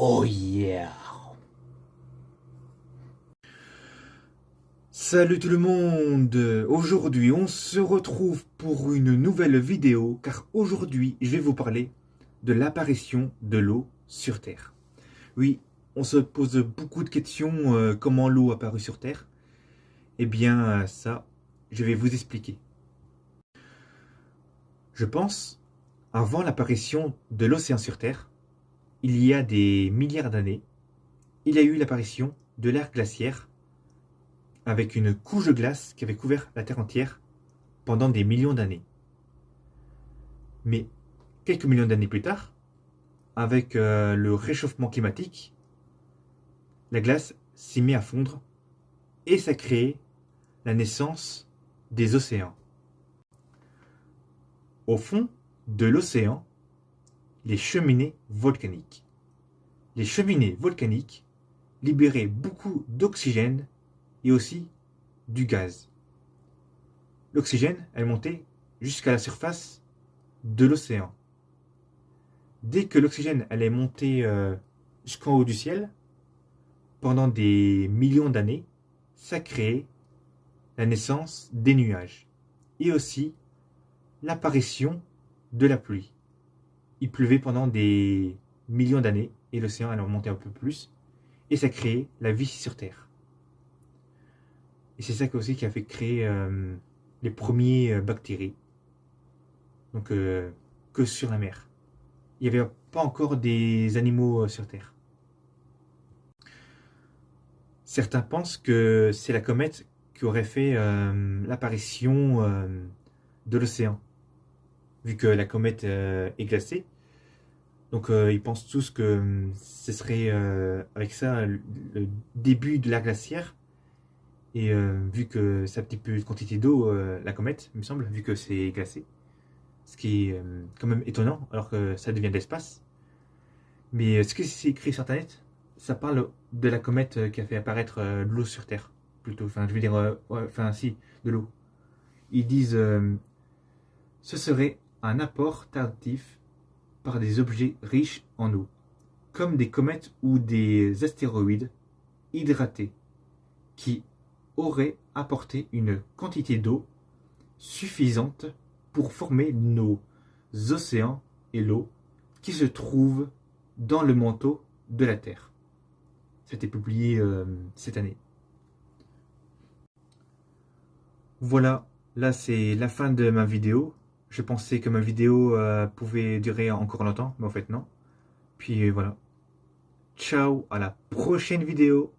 Oh yeah! Salut tout le monde! Aujourd'hui, on se retrouve pour une nouvelle vidéo car aujourd'hui, je vais vous parler de l'apparition de l'eau sur Terre. Oui, on se pose beaucoup de questions comment l'eau a apparu sur Terre. Eh bien, ça, je vais vous expliquer. Je pense, avant l'apparition de l'océan sur Terre, il y a des milliards d'années, il y a eu l'apparition de l'ère glaciaire avec une couche de glace qui avait couvert la Terre entière pendant des millions d'années. Mais quelques millions d'années plus tard, avec le réchauffement climatique, la glace s'y met à fondre et ça crée la naissance des océans. Au fond de l'océan, les cheminées volcaniques. Les cheminées volcaniques libéraient beaucoup d'oxygène et aussi du gaz. L'oxygène, elle montait jusqu'à la surface de l'océan. Dès que l'oxygène allait monter jusqu'en haut du ciel, pendant des millions d'années, ça créait la naissance des nuages et aussi l'apparition de la pluie. Il pleuvait pendant des millions d'années et l'océan allait monter un peu plus et ça créait la vie sur Terre. Et c'est ça aussi qui a fait créer les premiers bactéries, donc que sur la mer. Il n'y avait pas encore des animaux sur Terre. Certains pensent que c'est la comète qui aurait fait l'apparition de l'océan, vu que la comète est glacée. Donc ils pensent tous que ce serait avec ça le début de l'ère glaciaire. Et vu que c'est un petit peu de quantité d'eau, la comète, il me semble, vu que c'est glacé. Ce qui est quand même étonnant, alors que ça devient de l'espace. Mais ce que c'est écrit sur Internet, ça parle de la comète qui a fait apparaître de l'eau sur Terre, plutôt. Enfin, je veux dire, ouais, enfin, si, de l'eau. Ils disent ce serait un apport tardif par des objets riches en eau, comme des comètes ou des astéroïdes hydratés, qui auraient apporté une quantité d'eau suffisante pour former nos océans et l'eau qui se trouvent dans le manteau de la Terre. C'était publié cette année. Voilà, là c'est la fin de ma vidéo. Je pensais que ma vidéo pouvait durer encore longtemps, mais en fait non. Puis voilà. Ciao, à la prochaine vidéo.